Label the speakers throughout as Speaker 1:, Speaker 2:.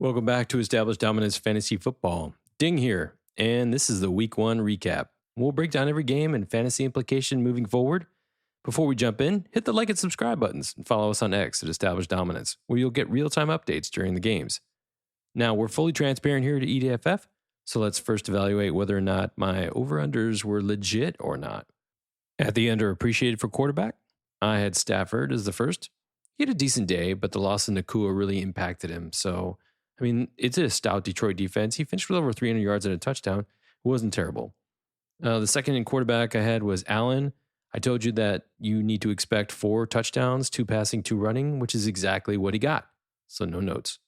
Speaker 1: Welcome back to Established Dominance Fantasy Football. Ding here, and this is the Week 1 recap. We'll break down every game and fantasy implication moving forward. Before we jump in, hit the like and subscribe buttons and follow us on X at Established Dominance, where you'll get real-time updates during the games. Now, we're fully transparent here to EDFF, so let's first evaluate whether or not my over-unders were legit or not. At the underappreciated for quarterback, I had Stafford as the first. He had a decent day, but the loss of Nakua really impacted him, so it's a stout Detroit defense. He finished with over 300 yards and a touchdown. It wasn't terrible. The second in quarterback I had was Allen. I told you that you need to expect 4 touchdowns, 2 passing, 2 running, which is exactly what he got. So no notes.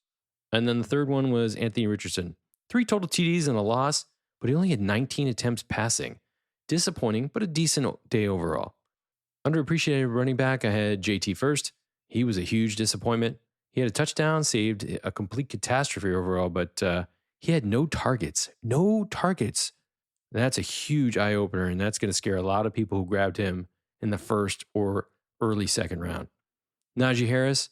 Speaker 1: And then the third one was Anthony Richardson. 3 total TDs and a loss, but he only had 19 attempts passing. Disappointing, but a decent day overall. Underappreciated running back, I had JT first. He was a huge disappointment. He had a touchdown, saved a complete catastrophe overall, but he had no targets. No targets. That's a huge eye-opener, and that's going to scare a lot of people who grabbed him in the first or early second round. Najee Harris,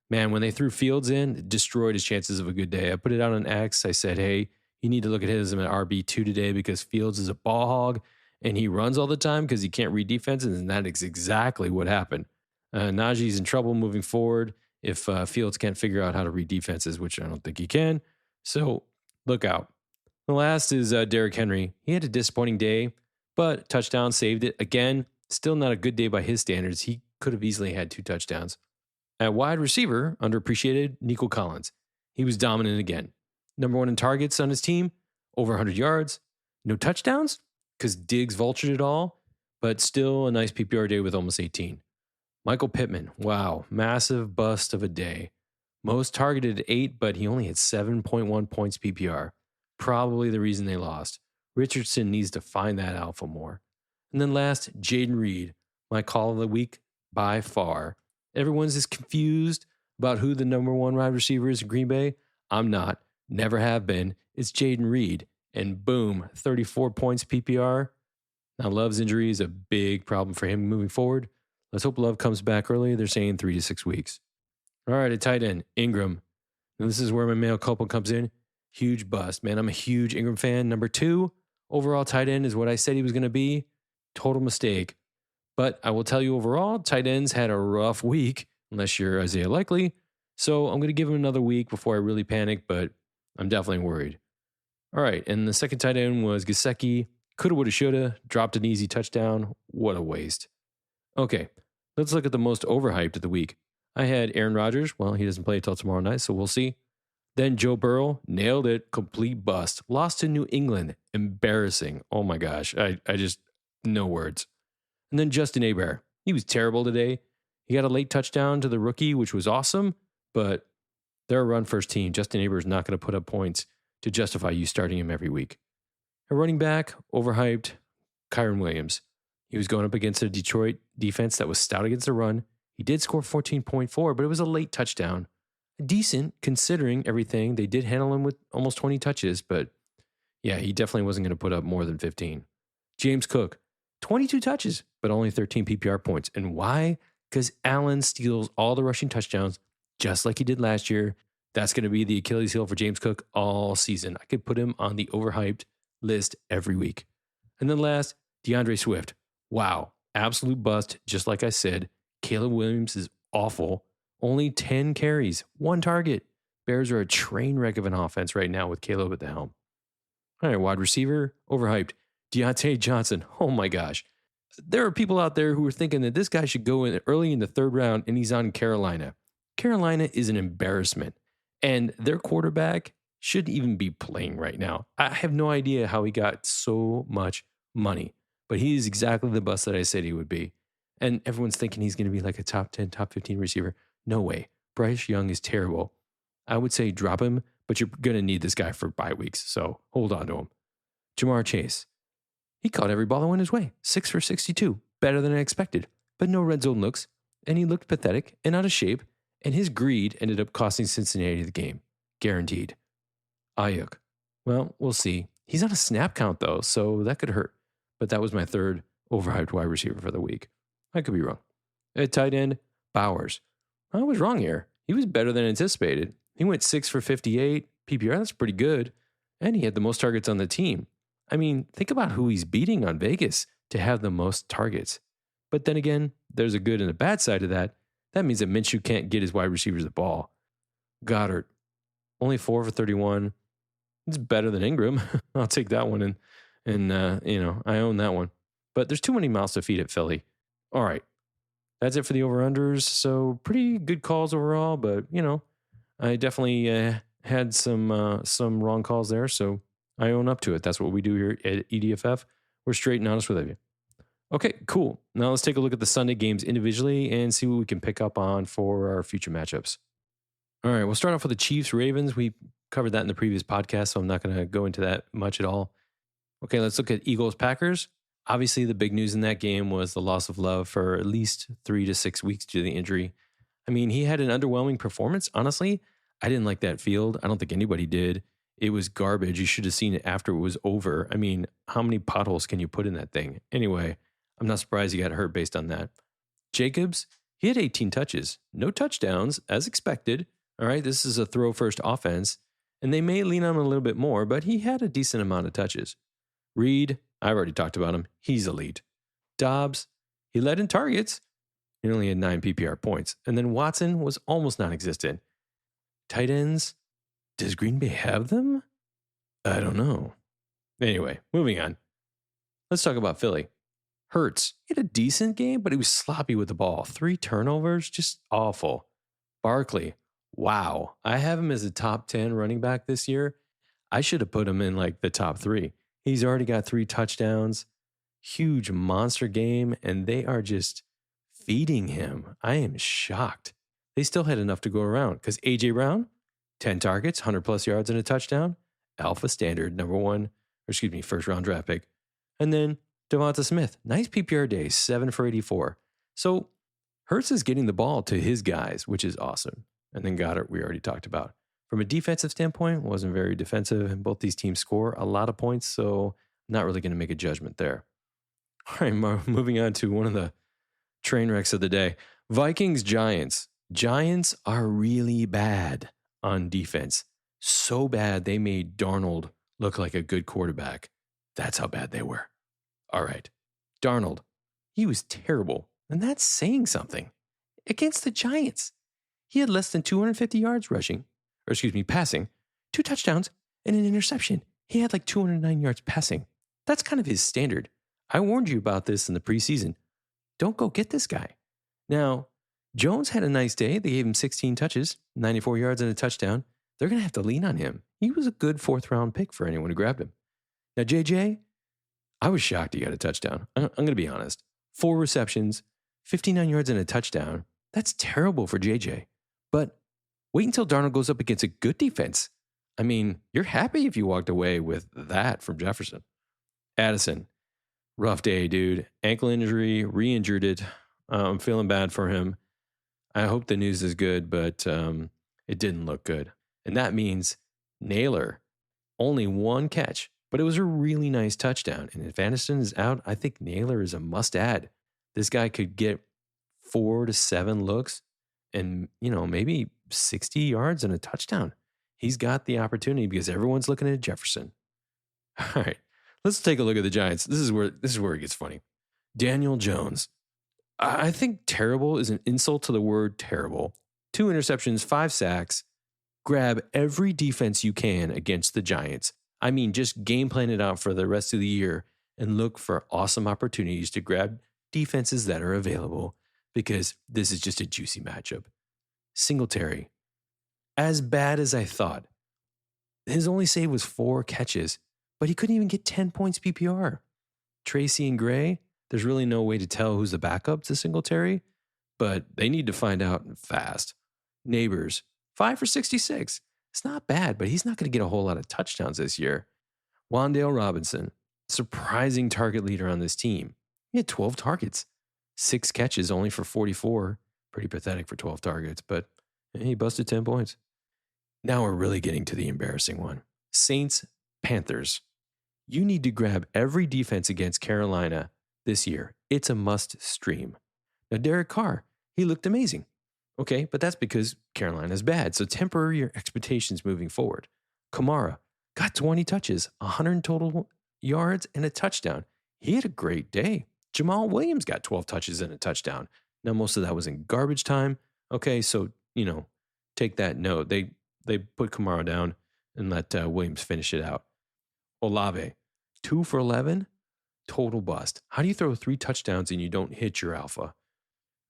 Speaker 1: man, when they threw Fields in, it destroyed his chances of a good day. I put it out on X. I said, hey, you need to look at him at RB2 today because Fields is a ball hog, and he runs all the time because he can't read defenses, and that is exactly what happened. Najee's in trouble moving forward if Fields can't figure out how to read defenses, which I don't think he can. So look out. The last is Derrick Henry. He had a disappointing day, but touchdown saved it. Again, still not a good day by his standards. He could have easily had 2 touchdowns. At wide receiver, underappreciated, Nico Collins. He was dominant again. Number 1 in targets on his team, over 100 yards. No touchdowns because Diggs vultured it all, but still a nice PPR day with almost 18. Michael Pittman, wow, massive bust of a day. Most targeted at 8, but he only had 7.1 points PPR. Probably the reason they lost. Richardson needs to find that alpha more. And then last, Jaden Reed, my call of the week by far. Everyone's just confused about who the number 1 wide receiver is in Green Bay. I'm not, never have been. It's Jaden Reed. And boom, 34 points PPR. Now Love's injury is a big problem for him moving forward. Let's hope Love comes back early. They're saying 3 to 6 weeks. All right, at tight end, Ingram. Now this is where my male culprit comes in. Huge bust. Man, I'm a huge Ingram fan. Number 2, overall tight end is what I said he was going to be. Total mistake. But I will tell you overall, tight ends had a rough week, unless you're Isaiah Likely. So I'm going to give him another week before I really panic, but I'm definitely worried. All right, and the second tight end was Gesicki. Coulda, woulda, shoulda. Dropped an easy touchdown. What a waste. Okay, let's look at the most overhyped of the week. I had Aaron Rodgers. Well, he doesn't play until tomorrow night, so we'll see. Then Joe Burrow, nailed it, complete bust. Lost to New England, embarrassing. Oh my gosh, I just, no words. And then Justin Herbert, he was terrible today. He got a late touchdown to the rookie, which was awesome, but they're a run-first team. Justin Herbert is not going to put up points to justify you starting him every week. A running back, overhyped, Kyren Williams. He was going up against a Detroit defense that was stout against the run. He did score 14.4, but it was a late touchdown. Decent, considering everything. They did handle him with almost 20 touches, but yeah, he definitely wasn't going to put up more than 15. James Cook, 22 touches, but only 13 PPR points. And why? Because Allen steals all the rushing touchdowns, just like he did last year. That's going to be the Achilles heel for James Cook all season. I could put him on the overhyped list every week. And then last, DeAndre Swift. Wow, absolute bust, just like I said. Caleb Williams is awful. Only 10 carries, 1 target. Bears are a train wreck of an offense right now with Caleb at the helm. All right, wide receiver, overhyped. Deontay Johnson, oh my gosh. There are people out there who are thinking that this guy should go in early in the 3rd round, and he's on Carolina. Carolina is an embarrassment, and their quarterback shouldn't even be playing right now. I have no idea how he got so much money, but he is exactly the bust that I said he would be. And everyone's thinking he's going to be like a top 10, top 15 receiver. No way. Bryce Young is terrible. I would say drop him, but you're going to need this guy for bye weeks, so hold on to him. Jamar Chase. He caught every ball that went his way. 6 for 62. Better than I expected, but no red zone looks, and he looked pathetic and out of shape, and his greed ended up costing Cincinnati the game. Guaranteed. Ayuk. Well, we'll see. He's on a snap count, though, so that could hurt. But that was my 3rd overhyped wide receiver for the week. I could be wrong. At tight end, Bowers. I was wrong here. He was better than anticipated. He went 6 for 58 PPR. That's pretty good. And he had the most targets on the team. I mean, think about who he's beating on Vegas to have the most targets. But then again, there's a good and a bad side of that. That means that Minshew can't get his wide receivers the ball. Goddard, only 4 for 31. It's better than Ingram. I'll take that one. And I own that one. But there's too many mouths to feed at Philly. All right. That's it for the over-unders. So pretty good calls overall. But, I definitely had some wrong calls there. So I own up to it. That's what we do here at EDFF. We're straight and honest with you. Okay, cool. Now let's take a look at the Sunday games individually and see what we can pick up on for our future matchups. All right, we'll start off with the Chiefs-Ravens. We covered that in the previous podcast, so I'm not going to go into that much at all. Okay, let's look at Eagles-Packers. Obviously, the big news in that game was the loss of Love for at least 3 to 6 weeks due to the injury. I mean, he had an underwhelming performance. Honestly, I didn't like that field. I don't think anybody did. It was garbage. You should have seen it after it was over. I mean, how many potholes can you put in that thing? Anyway, I'm not surprised he got hurt based on that. Jacobs, he had 18 touches. No touchdowns, as expected. All right, this is a throw-first offense, and they may lean on him a little bit more, but he had a decent amount of touches. Reed, I've already talked about him. He's elite. Dobbs, he led in targets. He only had 9 PPR points. And then Watson was almost non-existent. Tight ends, does Green Bay have them? I don't know. Anyway, moving on. Let's talk about Philly. Hurts, he had a decent game, but he was sloppy with the ball. 3 turnovers, just awful. Barkley, wow. I have him as a top 10 running back this year. I should have put him in like the top 3. He's already got 3 touchdowns. Huge monster game, and they are just feeding him. I am shocked. They still had enough to go around because A.J. Brown, 10 targets, 100 plus yards and a touchdown. Alpha standard, first round draft pick. And then Devonta Smith, nice PPR day, 7 for 84. So Hurts is getting the ball to his guys, which is awesome. And then Goddard, we already talked about. From a defensive standpoint, wasn't very defensive. And both these teams score a lot of points, so not really going to make a judgment there. All right, moving on to one of the train wrecks of the day. Vikings-Giants. Giants are really bad on defense. So bad they made Darnold look like a good quarterback. That's how bad they were. All right. Darnold, he was terrible. And that's saying something. Against the Giants, he had less than 250 yards passing, 2 touchdowns, and an interception. He had like 209 yards passing. That's kind of his standard. I warned you about this in the preseason. Don't go get this guy. Now, Jones had a nice day. They gave him 16 touches, 94 yards and a touchdown. They're going to have to lean on him. He was a good 4th round pick for anyone who grabbed him. Now, JJ, I was shocked he got a touchdown. I'm going to be honest. 4 receptions, 59 yards and a touchdown. That's terrible for JJ. But wait until Darnold goes up against a good defense. I mean, you're happy if you walked away with that from Jefferson. Addison, rough day, dude. Ankle injury, re-injured it. I'm feeling bad for him. I hope the news is good, but it didn't look good. And that means Naylor, only 1 catch, but it was a really nice touchdown. And if Addison is out, I think Naylor is a must-add. This guy could get 4 to 7 looks and, maybe 60 yards and a touchdown. He's got the opportunity because everyone's looking at Jefferson. All right, let's take a look at the Giants. This is where it gets funny. Daniel Jones. I think terrible is an insult to the word terrible. 2 interceptions, 5 sacks. Grab every defense you can against the Giants. I mean, just game plan it out for the rest of the year and look for awesome opportunities to grab defenses that are available because this is just a juicy matchup. Singletary, as bad as I thought. His only save was 4 catches, but he couldn't even get 10 points PPR. Tracy and Gray, there's really no way to tell who's the backup to Singletary, but they need to find out fast. Neighbors, 5 for 66. It's not bad, but he's not going to get a whole lot of touchdowns this year. Wan'Dale Robinson, surprising target leader on this team. He had 12 targets, 6 catches only for 44. Pretty pathetic for 12 targets, but he busted 10 points. Now we're really getting to the embarrassing one. Saints, Panthers. You need to grab every defense against Carolina this year. It's a must stream. Now, Derek Carr, he looked amazing. Okay, but that's because Carolina's bad. So temper your expectations moving forward. Kamara got 20 touches, 100 total yards, and a touchdown. He had a great day. Jamal Williams got 12 touches and a touchdown. Now, most of that was in garbage time. Okay, so, take that note. They put Kamara down and let Williams finish it out. Olave, 2 for 11, total bust. How do you throw 3 touchdowns and you don't hit your alpha?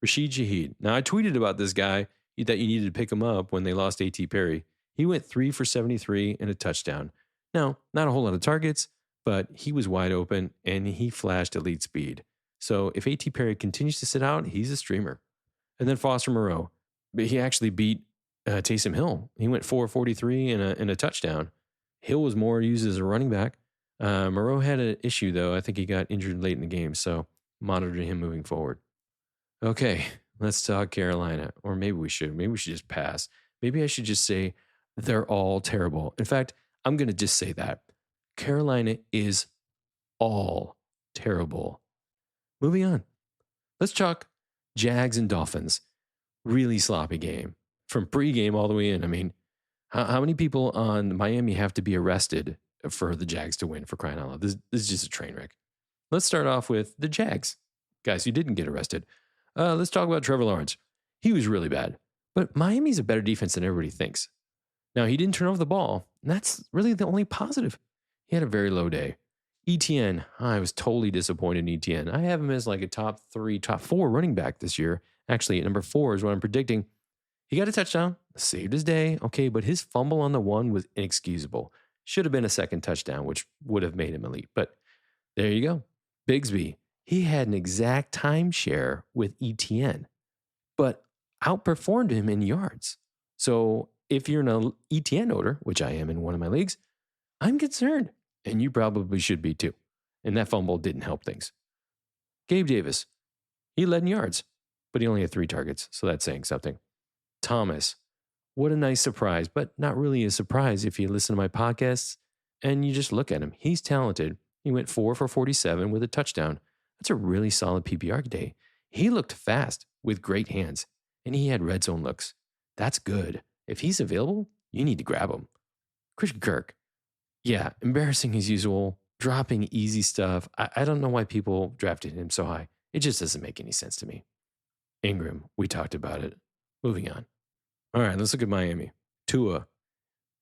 Speaker 1: Rashid Shaheed. Now, I tweeted about this guy that you needed to pick him up when they lost A.T. Perry. He went 3 for 73 and a touchdown. Now, not a whole lot of targets, but he was wide open and he flashed elite speed. So if A.T. Perry continues to sit out, he's a streamer. And then Foster Moreau. But he actually beat Taysom Hill. He went 4-43 and a touchdown. Hill was more used as a running back. Moreau had an issue, though. I think he got injured late in the game, so monitor him moving forward. Okay, let's talk Carolina. Or maybe we should. Maybe we should just pass. Maybe I should just say they're all terrible. In fact, I'm going to just say that. Carolina is all terrible. Moving on. Let's talk Jags and Dolphins. Really sloppy game. From pregame all the way in. I mean, how many people on Miami have to be arrested for the Jags to win, for crying out loud? This is just a train wreck. Let's start off with the Jags. Guys who didn't get arrested. Let's talk about Trevor Lawrence. He was really bad. But Miami's a better defense than everybody thinks. Now, he didn't turn over the ball. And that's really the only positive. He had a very low day. ETN, I was totally disappointed in ETN. I have him as like a top 3, top 4 running back this year. Actually, at number 4 is what I'm predicting. He got a touchdown, saved his day. Okay, but his fumble on the one was inexcusable. Should have been a second touchdown, which would have made him elite. But there you go. Bigsby, he had an exact timeshare with ETN, but outperformed him in yards. So if you're an ETN owner, which I am in one of my leagues, I'm concerned. And you probably should be too. And that fumble didn't help things. Gabe Davis, he led in yards, but he only had 3 targets. So that's saying something. Thomas, what a nice surprise, but not really a surprise if you listen to my podcasts and you just look at him. He's talented. He went 4 for 47 with a touchdown. That's a really solid PPR day. He looked fast with great hands, and he had red zone looks. That's good. If he's available, you need to grab him. Christian Kirk, yeah, embarrassing as usual, dropping easy stuff. I don't know why people drafted him so high. It just doesn't make any sense to me. Ingram, we talked about it. Moving on. All right, let's look at Miami. Tua.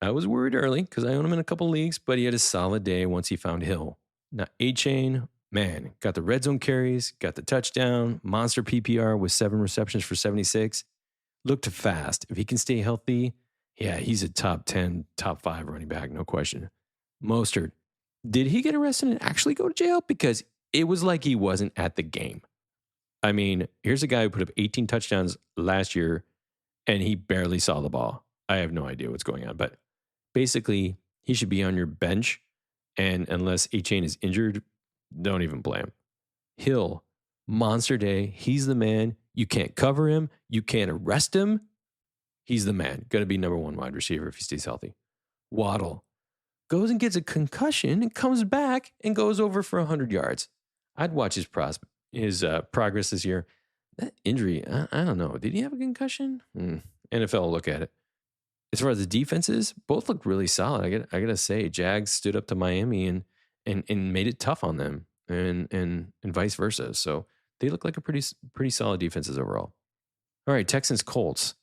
Speaker 1: I was worried early because I own him in a couple leagues, but he had a solid day once he found Hill. Now, A-Chain, man, got the red zone carries, got the touchdown, monster PPR with 7 receptions for 76. Looked fast. If he can stay healthy, yeah, he's a top 10, top 5 running back, no question. Mostert, did he get arrested and actually go to jail? Because it was like he wasn't at the game. I mean, here's a guy who put up 18 touchdowns last year and he barely saw the ball. I have no idea what's going on, but basically he should be on your bench. And unless A-Chain is injured, don't even play him. Hill, monster day. He's the man. You can't cover him. You can't arrest him. He's the man. Going to be number 1 wide receiver if he stays healthy. Waddle goes and gets a concussion and comes back and goes over for 100 yards. I'd watch his progress this year. That injury, I don't know. Did he have a concussion? NFL will look at it. As far as the defenses, both looked really solid. I gotta say, Jags stood up to Miami and made it tough on them, and vice versa. So they look like a pretty solid defenses overall. All right, Texans Colts.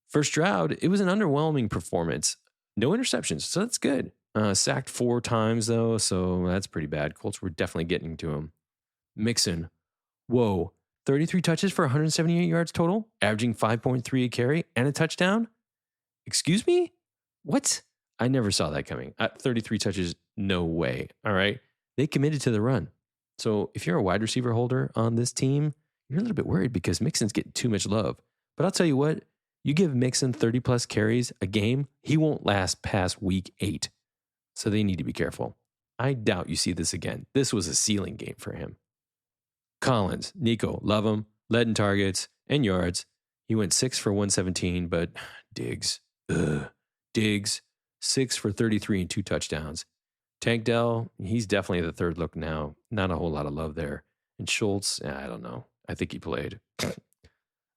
Speaker 1: First Stroud, it was an underwhelming performance. No interceptions, so that's good. Sacked 4 times though, so that's pretty bad. Colts were definitely getting to him. Mixon, whoa, 33 touches for 178 yards total, averaging 5.3 a carry and a touchdown. Excuse me? What? I never saw that coming. 33 touches, no way. All right. They committed to the run. So if you're a wide receiver holder on this team, you're a little bit worried because Mixon's getting too much love. But I'll tell you what, you give Mixon 30 plus carries a game, he won't last past week 8. So they need to be careful. I doubt you see this again. This was a ceiling game for him. Collins, Nico, love him, led in targets and yards. He went 6 for 117, but Diggs, 6 for 33 and 2 touchdowns. Tank Dell, he's definitely the third look now. Not a whole lot of love there. And Schultz, I don't know. I think he played.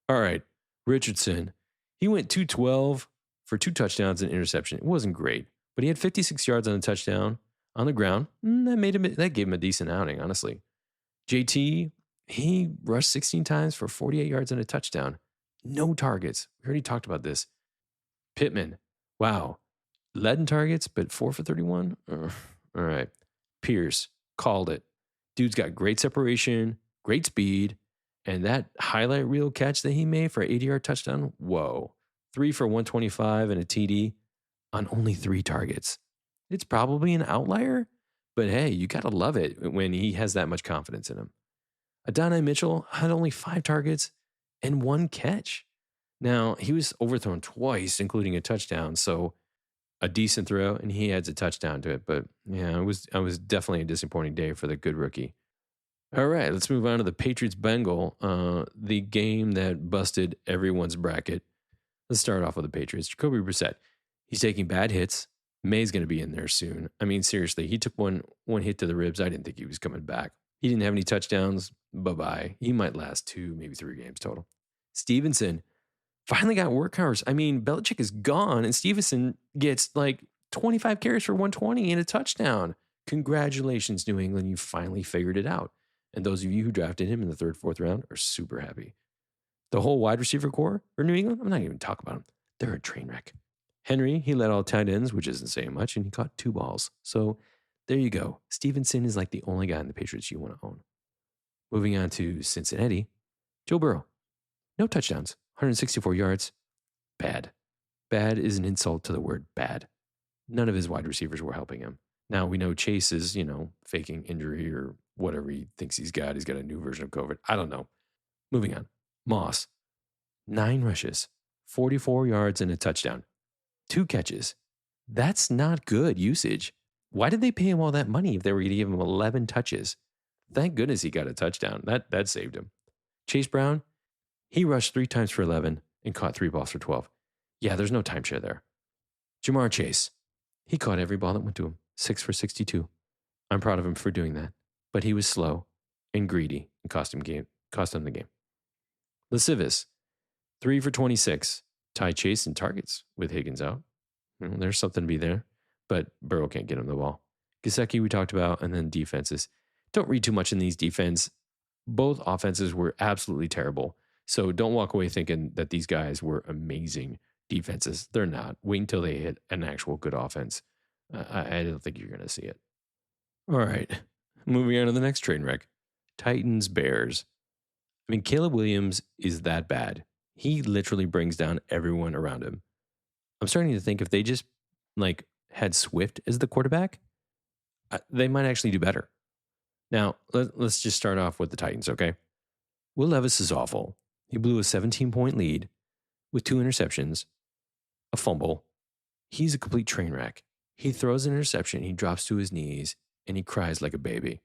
Speaker 1: All right. Richardson, he went 212 for 2 touchdowns and interception. It wasn't great, but he had 56 yards on a touchdown on the ground. That gave him a decent outing, honestly. JT, he rushed 16 times for 48 yards and a touchdown. No targets. We already talked about this. Pittman, wow. Led in targets, but 4 for 31. All right. Pierce, called it. Dude's got great separation, great speed, and that highlight reel catch that he made for an 80-yard touchdown, whoa. 3 for 125 and a TD on only 3 targets. It's probably an outlier, but hey, you got to love it when he has that much confidence in him. Adonai Mitchell had only 5 targets and 1 catch. Now, he was overthrown twice, including a touchdown, so a decent throw, and he adds a touchdown to it. But yeah, it was definitely a disappointing day for the good rookie. All right, let's move on to the Patriots-Bengal, the game that busted everyone's bracket. Let's start off with the Patriots. Jacoby Brissett, he's taking bad hits. May's going to be in there soon. I mean, seriously, he took one hit to the ribs. I didn't think he was coming back. He didn't have any touchdowns. Bye-bye. He might last 2, maybe 3 games total. Stevenson finally got work hours. I mean, Belichick is gone, and Stevenson gets like 25 carries for 120 and a touchdown. Congratulations, New England. You finally figured it out. And those of you who drafted him in the 3rd, 4th round are super happy. The whole wide receiver core for New England, I'm not even talking about them. They're a train wreck. Henry, he led all tight ends, which isn't saying much, and he caught 2 balls. So there you go. Stevenson is like the only guy in the Patriots you want to own. Moving on to Cincinnati, Joe Burrow. No touchdowns, 164 yards. Bad. Bad is an insult to the word bad. None of his wide receivers were helping him. Now we know Chase is, faking injury or whatever he thinks he's got. He's got a new version of COVID. I don't know. Moving on. Moss, 9 rushes, 44 yards and a touchdown. 2 catches. That's not good usage. Why did they pay him all that money if they were going to give him 11 touches? Thank goodness he got a touchdown. That saved him. Chase Brown, he rushed 3 times for 11 and caught 3 balls for 12. Yeah, there's no timeshare there. Jamar Chase, he caught every ball that went to him. 6 for 62. I'm proud of him for doing that. But he was slow and greedy and cost him the game. Lascivious, 3 for 26. Ty Chase in targets with Higgins out. There's something to be there, but Burrow can't get him the ball. Gesicki we talked about, and then defenses. Don't read too much in these defense. Both offenses were absolutely terrible. So don't walk away thinking that these guys were amazing defenses. They're not. Wait until they hit an actual good offense. I don't think you're going to see it. All right. Moving on to the next train wreck. Titans, Bears. I mean, Caleb Williams is that bad. He literally brings down everyone around him. I'm starting to think if they just had Swift as the quarterback, they might actually do better. Now, let's just start off with the Titans, okay? Will Levis is awful. He blew a 17-point lead with 2 interceptions, a fumble. He's a complete train wreck. He throws an interception, he drops to his knees, and he cries like a baby.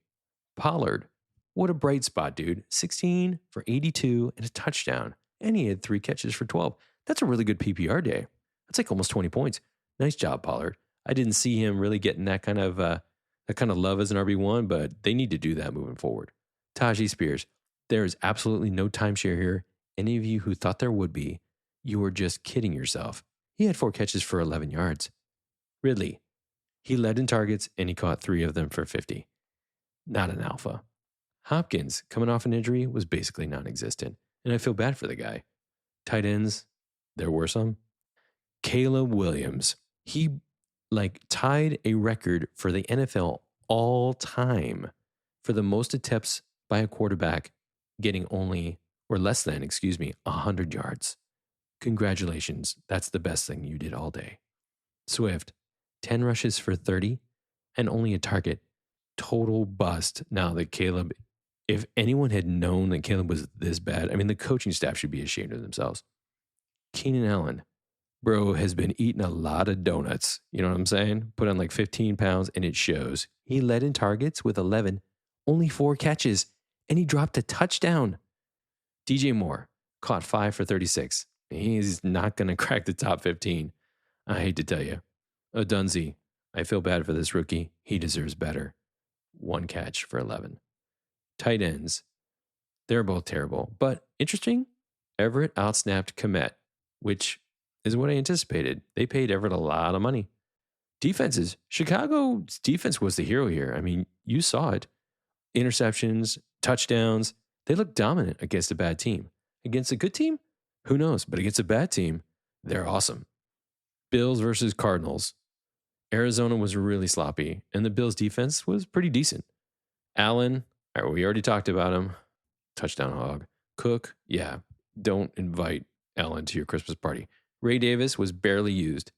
Speaker 1: Pollard, what a bright spot, dude. 16 for 82 and a touchdown. And he had 3 catches for 12. That's a really good PPR day. That's like almost 20 points. Nice job, Pollard. I didn't see him really getting that kind of love as an RB1, but they need to do that moving forward. Tajee Spears, there is absolutely no timeshare here. Any of you who thought there would be, you were just kidding yourself. He had 4 catches for 11 yards. Ridley, he led in targets and he caught 3 of them for 50. Not an alpha. Hopkins, coming off an injury, was basically non-existent, and I feel bad for the guy. Tight ends, there were some. Caleb Williams, he tied a record for the NFL all time for the most attempts by a quarterback getting less than 100 yards. Congratulations. That's the best thing you did all day. Swift, 10 rushes for 30 and only a target. Total bust. Now that Caleb, if anyone had known that Caleb was this bad, I mean, the coaching staff should be ashamed of themselves. Keenan Allen, bro, has been eating a lot of donuts. You know what I'm saying? Put on 15 pounds and it shows. He led in targets with 11, only 4 catches, and he dropped a touchdown. DJ Moore caught 5 for 36. He's not going to crack the top 15. I hate to tell you. Odunze, I feel bad for this rookie. He deserves better. 1 catch for 11. Tight ends, they're both terrible. But interesting, Everett outsnapped Komet, which is what I anticipated. They paid Everett a lot of money. Defenses. Chicago's defense was the hero here. I mean, you saw it. Interceptions, touchdowns. They looked dominant against a bad team. Against a good team? Who knows? But against a bad team, they're awesome. Bills versus Cardinals. Arizona was really sloppy, and the Bills' defense was pretty decent. Allen, we already talked about him. Touchdown hog. Cook, yeah, don't invite Allen to your Christmas party. Ray Davis was barely used,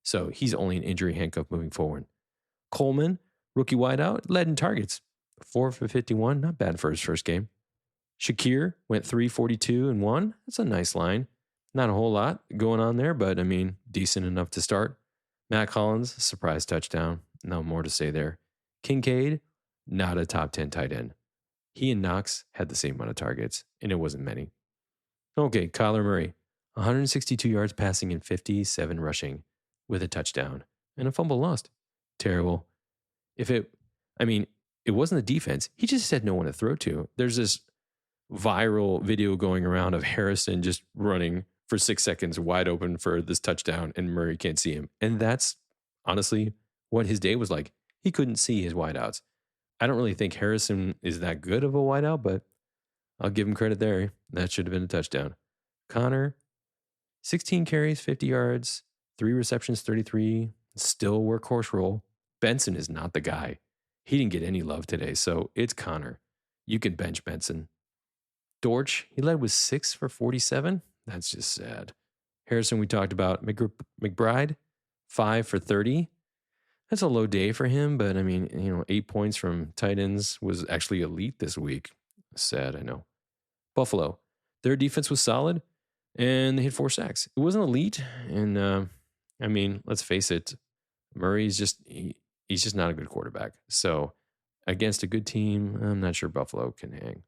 Speaker 1: so he's only an injury handcuff moving forward. Coleman, rookie wideout, led in targets. 4 for 51, not bad for his first game. Shakir went 342 and 1. That's a nice line. Not a whole lot going on there, but I mean, decent enough to start. Matt Collins, surprise touchdown. No more to say there. Kincaid, not a top 10 tight end. He and Knox had the same amount of targets, and it wasn't many. Okay, Kyler Murray, 162 yards passing and 57 rushing with a touchdown and a fumble lost. Terrible. It wasn't the defense. He just had no one to throw to. There's this viral video going around of Harrison just running for 6 seconds wide open for this touchdown, and Murray can't see him. And that's honestly what his day was like. He couldn't see his wideouts. I don't really think Harrison is that good of a wideout, but I'll give him credit there. That should have been a touchdown. Connor, 16 carries, 50 yards, 3 receptions, 33. Still workhorse role. Benson is not the guy. He didn't get any love today, so it's Connor. You can bench Benson. Dortch, he led with 6 for 47. That's just sad. Harrison, we talked about. McBride, 5 for 30. That's a low day for him, but 8 points from tight ends was actually elite this week. Sad, I know. Buffalo, their defense was solid, and they hit 4 sacks. It wasn't elite, and let's face it, Murray's he's just not a good quarterback. So against a good team, I'm not sure Buffalo can hang.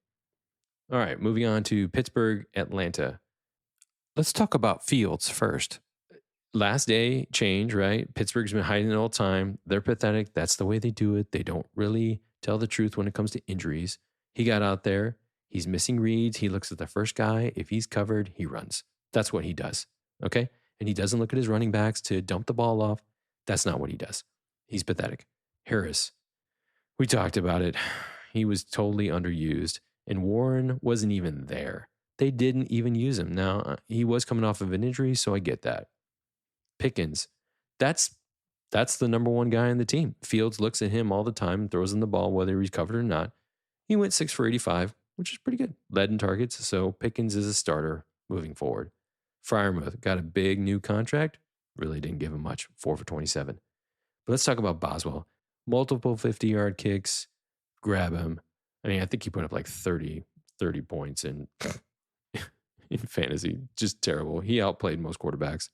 Speaker 1: All right, moving on to Pittsburgh, Atlanta. Let's talk about Fields first. Last day change, right? Pittsburgh's been hiding it all the time. They're pathetic. That's the way they do it. They don't really tell the truth when it comes to injuries. He got out there. He's missing reads. He looks at the first guy. If he's covered, he runs. That's what he does. Okay? And he doesn't look at his running backs to dump the ball off. That's not what he does. He's pathetic. Harris, we talked about it. He was totally underused, and Warren wasn't even there. They didn't even use him. Now, he was coming off of an injury, so I get that. Pickens, that's the number one guy on the team. Fields looks at him all the time, throws him the ball, whether he's covered or not. He went 6 for 85, which is pretty good. Led in targets, so Pickens is a starter moving forward. Freiermuth got a big new contract. Really didn't give him much, 4 for 27. But let's talk about Boswell. Multiple 50-yard kicks. Grab him. I think he put up like 30 points in fantasy. Just terrible. He outplayed most quarterbacks.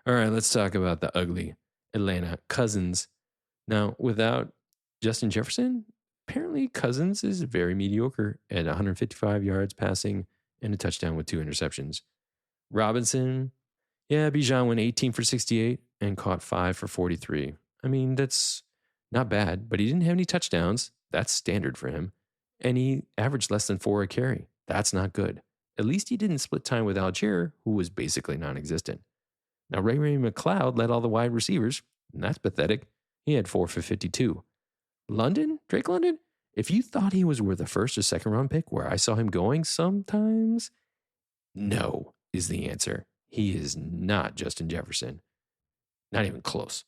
Speaker 1: All right, let's talk about the ugly Atlanta Cousins. Now, without Justin Jefferson, apparently Cousins is very mediocre at 155 yards passing and a touchdown with 2 interceptions. Robinson, Bijan went 18 for 68 and caught 5 for 43. That's not bad, but he didn't have any touchdowns. That's standard for him. And he averaged less than 4 a carry. That's not good. At least he didn't split time with Algier, who was basically non-existent. Now, Ray McLeod led all the wide receivers, and that's pathetic. He had 4 for 52. Drake London, if you thought he was worth a first or second round pick where I saw him going sometimes, no is the answer. He is not Justin Jefferson. Not even close.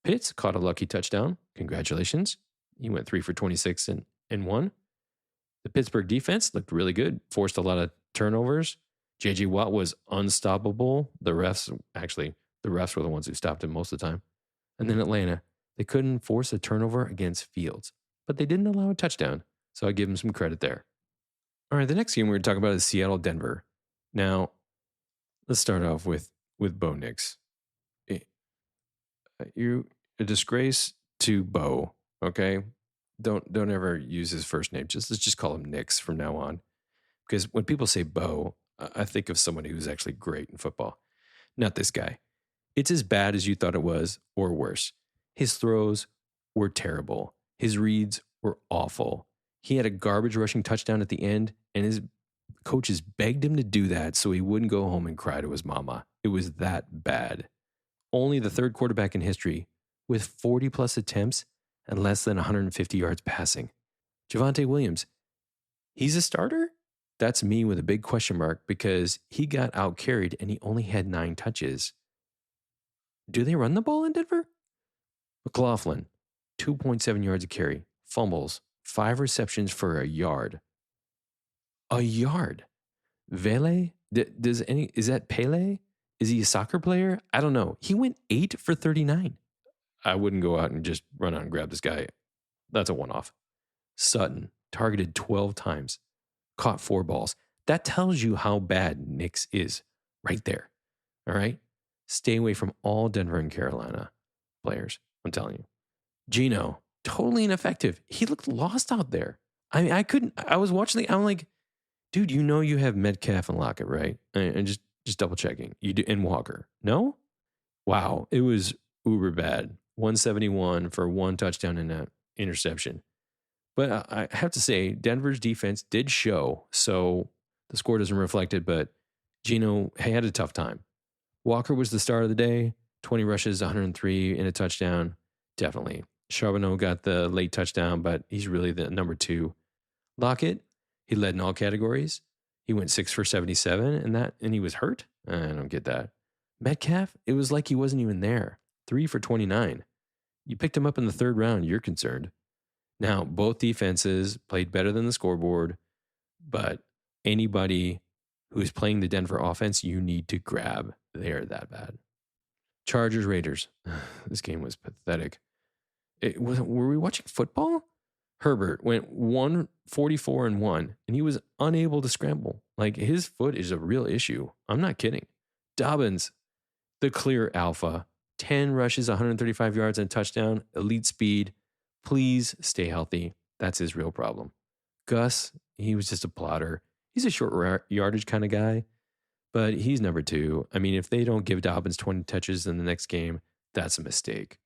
Speaker 1: Pitts caught a lucky touchdown. Congratulations. He went 3 for 26 and 1. The Pittsburgh defense looked really good. Forced a lot of turnovers. J.J. Watt was unstoppable. The refs were the ones who stopped him most of the time. And then Atlanta, they couldn't force a turnover against Fields, but they didn't allow a touchdown. So I give them some credit there. All right, the next game we're going to talk about is Seattle-Denver. Now, let's start off with Bo Nix. You're a disgrace to Bo, okay? Don't ever use his first name. Let's just call him Nix from now on. Because when people say Bo, I think of somebody who's actually great in football. Not this guy. It's as bad as you thought it was, or worse. His throws were terrible. His reads were awful. He had a garbage rushing touchdown at the end, and his Coaches begged him to do that so he wouldn't go home and cry to his mama. It was that bad. Only the third quarterback in history with 40 plus attempts and less than 150 yards passing. Javonte Williams, he's a starter? That's me with a big question mark because he got out carried and he only had 9 touches. Do they run the ball in Denver? McLaughlin, 2.7 yards a carry, fumbles, 5 receptions for a yard. A yard. Vele? Is that Pele? Is he a soccer player? I don't know. He went 8 for 39. I wouldn't go out and just run out and grab this guy. That's a one-off. Sutton targeted 12 times, caught 4 balls. That tells you how bad Nix is right there. All right? Stay away from all Denver and Carolina players. I'm telling you. Geno, totally ineffective. He looked lost out there. I mean, I was watching I'm like, dude, you know you have Metcalf and Lockett, right? And just double checking. You do, and Walker. No? Wow. It was uber bad. 171 for 1 touchdown and an interception. But I have to say, Denver's defense did show, so the score doesn't reflect it, but Geno had a tough time. Walker was the star of the day, 20 rushes, 103 and a touchdown. Definitely. Charbonneau got the late touchdown, but he's really the number 2. Lockett, he led in all categories. He went 6 for 77 and he was hurt. I don't get that. Metcalf, it was like he wasn't even there. 3 for 29. You picked him up in the 3rd round, you're concerned. Now, both defenses played better than the scoreboard, but anybody who's playing the Denver offense, you need to grab. They're that bad. Chargers, Raiders. This game was pathetic. Were we watching football? Herbert went 144-1, and he was unable to scramble. Like, his foot is a real issue. I'm not kidding. Dobbins, the clear alpha. 10 rushes, 135 yards, and a touchdown. Elite speed. Please stay healthy. That's his real problem. Gus, he was just a plotter. He's a short yardage kind of guy, but he's number 2. I mean, if they don't give Dobbins 20 touches in the next game, that's a mistake.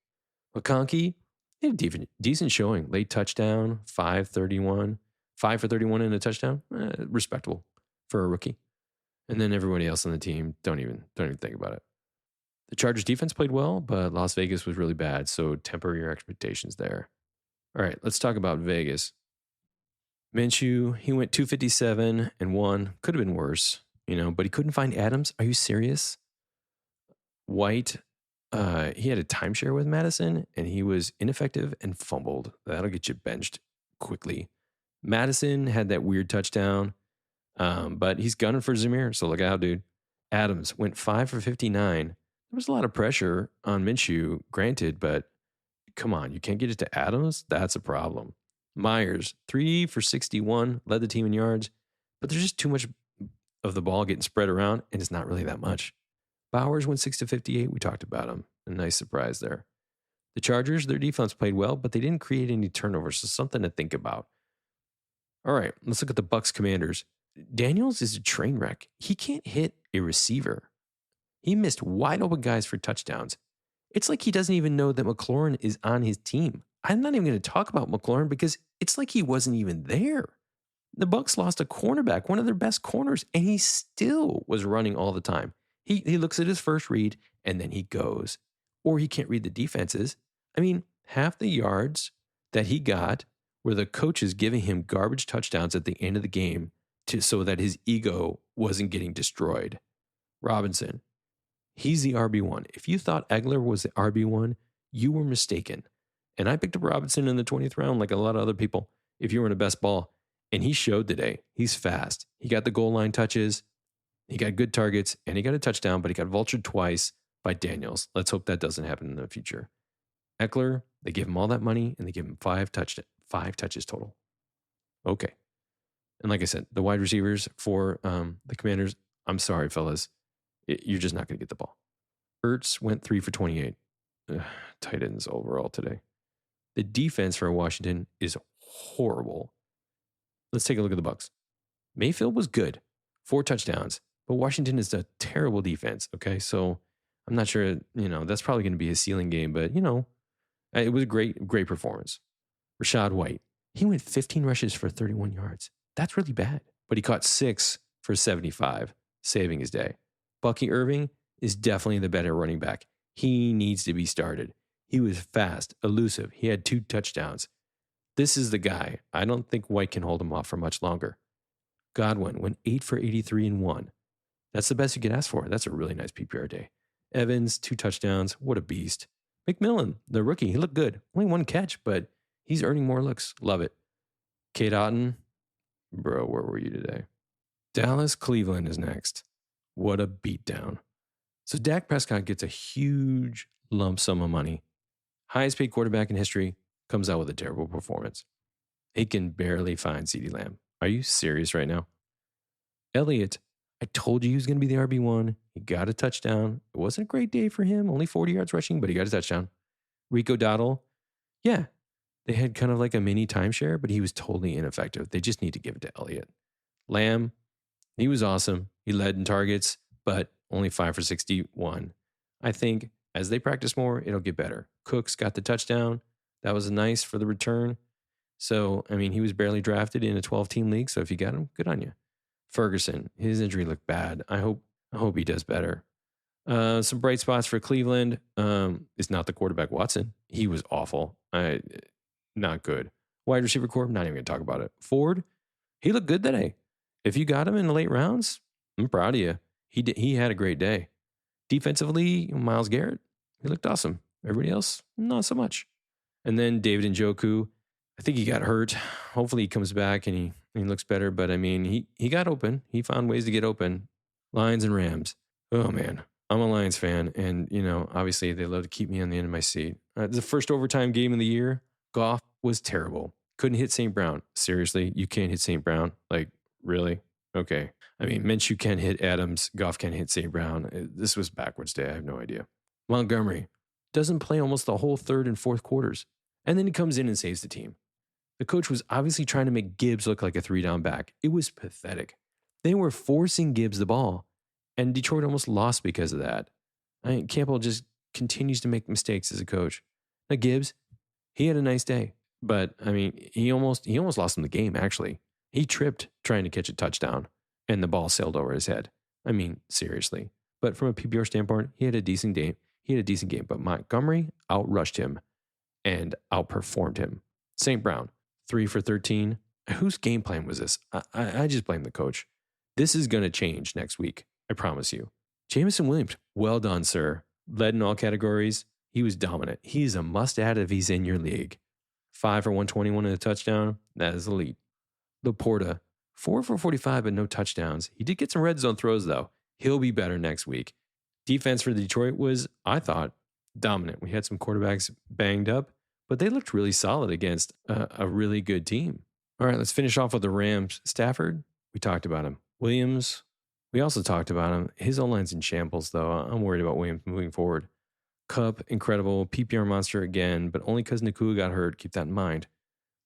Speaker 1: McConkey, he had a decent showing. Late touchdown, 5 for 31 and a touchdown. Respectable for a rookie. And then everybody else on the team, don't even think about it. The Chargers defense played well, but Las Vegas was really bad, so temper your expectations there. All right, let's talk about Vegas. Minshew, he went 257-1. Could have been worse, but he couldn't find Adams. Are you serious? White, he had a timeshare with Madison, and he was ineffective and fumbled. That'll get you benched quickly. Madison had that weird touchdown, but he's gunning for Zamir, so look out, dude. Adams went 5 for 59. There was a lot of pressure on Minshew, granted, but come on, you can't get it to Adams? That's a problem. Myers, 3 for 61, led the team in yards, but there's just too much of the ball getting spread around, and it's not really that much. Bowers went 6 to 58. We talked about him. A nice surprise there. The Chargers, their defense played well, but they didn't create any turnovers, so something to think about. All right, let's look at the Bucs Commanders. Daniels is a train wreck. He can't hit a receiver. He missed wide open guys for touchdowns. It's like he doesn't even know that McLaurin is on his team. I'm not even going to talk about McLaurin because it's like he wasn't even there. The Bucs lost a cornerback, one of their best corners, and he still was running all the time. He looks at his first read and then he goes. Or he can't read the defenses. I mean, half the yards that he got were the coaches giving him garbage touchdowns at the end of the game so that his ego wasn't getting destroyed. Robinson, he's the RB1. If you thought Eggler was the RB1, you were mistaken. And I picked up Robinson in the 20th round like a lot of other people if you were in a best ball. And he showed today. He's fast. He got the goal line touches. He got good targets, and he got a touchdown, but he got vultured twice by Daniels. Let's hope that doesn't happen in the future. Eckler, they gave him all that money, and they gave him 5 touches total. Okay. And like I said, the wide receivers for the Commanders, I'm sorry, fellas. You're just not going to get the ball. Ertz went 3 for 28. Tight ends overall today. The defense for Washington is horrible. Let's take a look at the Bucs. Mayfield was good. 4 touchdowns. But Washington is a terrible defense, okay? So I'm not sure, that's probably going to be a ceiling game, but, it was a great performance. Rashad White, he went 15 rushes for 31 yards. That's really bad. but he caught 6 for 75, saving his day. Bucky Irving is definitely the better running back. He needs to be started. He was fast, elusive. He had 2 touchdowns. This is the guy. I don't think White can hold him off for much longer. Godwin went 8 for 83 and 1. That's the best you could ask for. That's a really nice PPR day. Evans, 2 touchdowns. What a beast. McMillan, the rookie, he looked good. Only 1 catch, but he's earning more looks. Love it. Kate Otten, bro, where were you today? Dallas, Cleveland is next. What a beatdown. So Dak Prescott gets a huge lump sum of money. Highest paid quarterback in history comes out with a terrible performance. He can barely find CeeDee Lamb. Are you serious right now? Elliott, I told you he was going to be the RB1. He got a touchdown. It wasn't a great day for him. Only 40 yards rushing, but he got a touchdown. Rico Dowdle, yeah, they had kind of like a mini timeshare, but he was totally ineffective. They just need to give it to Elliott. Lamb, he was awesome. He led in targets, but only 5 for 61. I think as they practice more, it'll get better. Cooks got the touchdown. That was nice for the return. So, I mean, he was barely drafted in a 12-team league, so if you got him, good on you. Ferguson, his injury looked bad. I hope he does better. Some bright spots for Cleveland. It's not the quarterback Watson. He was awful. Not good. Wide receiver corps, not even going to talk about it. Ford, he looked good today. If you got him in the late rounds, I'm proud of you. He had a great day. Defensively, Myles Garrett, he looked awesome. Everybody else, not so much. And then David Njoku, I think he got hurt. Hopefully he comes back and he looks better. But I mean, he got open. He found ways to get open. Lions and Rams. Oh man, I'm a Lions fan. And obviously they love to keep me on the end of my seat. The first overtime game of the year, Goff was terrible. Couldn't hit St. Brown. Seriously, you can't hit St. Brown? Like, really? Okay. I mean, Minshew can't hit Adams. Goff can't hit St. Brown. This was backwards day. I have no idea. Montgomery doesn't play almost the whole third and fourth quarters. And then he comes in and saves the team. The coach was obviously trying to make Gibbs look like a 3-down back. It was pathetic. They were forcing Gibbs the ball, and Detroit almost lost because of that. Campbell just continues to make mistakes as a coach. Now Gibbs, he had a nice day, but I mean, he almost lost him the game, actually. He tripped trying to catch a touchdown, and the ball sailed over his head. I mean, seriously. But from a PPR standpoint, he had a decent game. But Montgomery outrushed him and outperformed him. St. Brown, 3 for 13. Whose game plan was this? I just blame the coach. This is going to change next week. I promise you. Jameson Williams, well done, sir. Led in all categories. He was dominant. He's a must-add if he's in your league. 5 for 121 and a touchdown. That is elite. Laporta, 4 for 45 but no touchdowns. He did get some red zone throws, though. He'll be better next week. Defense for Detroit was, I thought, dominant. We had some quarterbacks banged up, but they looked really solid against a really good team. All right, let's finish off with the Rams. Stafford, we talked about him. Williams, we also talked about him. His O-line's in shambles, though. I'm worried about Williams moving forward. Kupp, incredible. PPR monster again, but only because Nacua got hurt. Keep that in mind.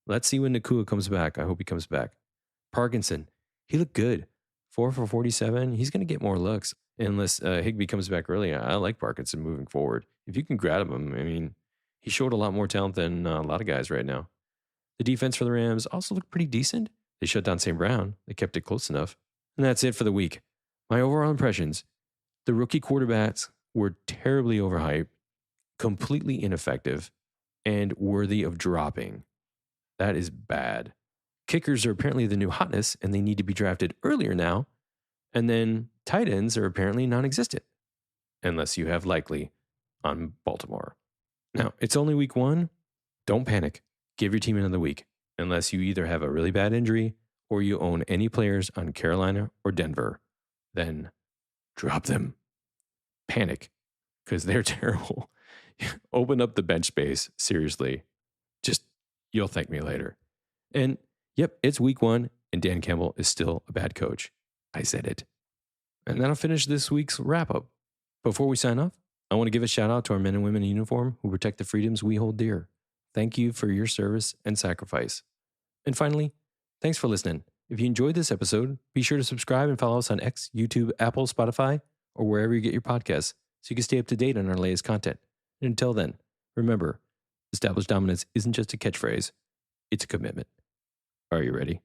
Speaker 1: Let's see when Nacua comes back. I hope he comes back. Parkinson, he looked good. 4 for 47. He's going to get more looks unless Higbee comes back early. I like Parkinson moving forward. If you can grab him, I mean, he showed a lot more talent than a lot of guys right now. The defense for the Rams also looked pretty decent. They shut down St. Brown. They kept it close enough. And that's it for the week. My overall impressions, the rookie quarterbacks were terribly overhyped, completely ineffective, and worthy of dropping. That is bad. Kickers are apparently the new hotness, and they need to be drafted earlier now. And then tight ends are apparently non-existent, unless you have Likely on Baltimore. Now, it's only week 1. Don't panic. Give your team another week, unless you either have a really bad injury or you own any players on Carolina or Denver. Then drop them. Panic, because they're terrible. Open up the bench space, seriously. Just, you'll thank me later. And yep, it's week 1, and Dan Campbell is still a bad coach. I said it. And that'll finish this week's wrap-up. Before we sign off, I want to give a shout out to our men and women in uniform who protect the freedoms we hold dear. Thank you for your service and sacrifice. And finally, thanks for listening. If you enjoyed this episode, be sure to subscribe and follow us on X, YouTube, Apple, Spotify, or wherever you get your podcasts so you can stay up to date on our latest content. And until then, remember, established dominance isn't just a catchphrase, it's a commitment. Are you ready?